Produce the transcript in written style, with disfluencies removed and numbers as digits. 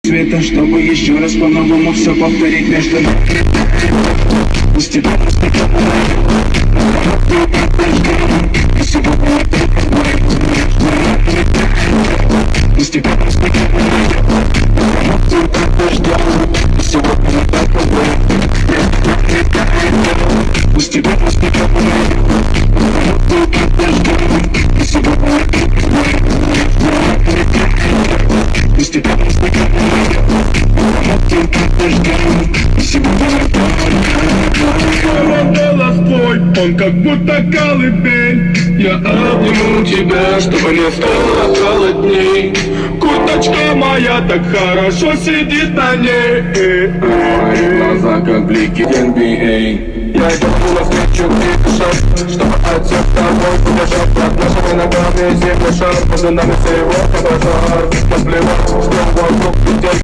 Света, чтобы еще раз по-новому все повторить между нами. Пусть тебя голос твой, он как будто колыбель. Я обниму тебя, чтобы не стало холодней. Курточка моя так хорошо сидит на ней. Мои глаза как блики NBA. Я иду навстречу шаг, чтобы от всех тобой удержать. Под нашими ногами земля шар, между нами всего пожар. Наплевать, что вокруг людей.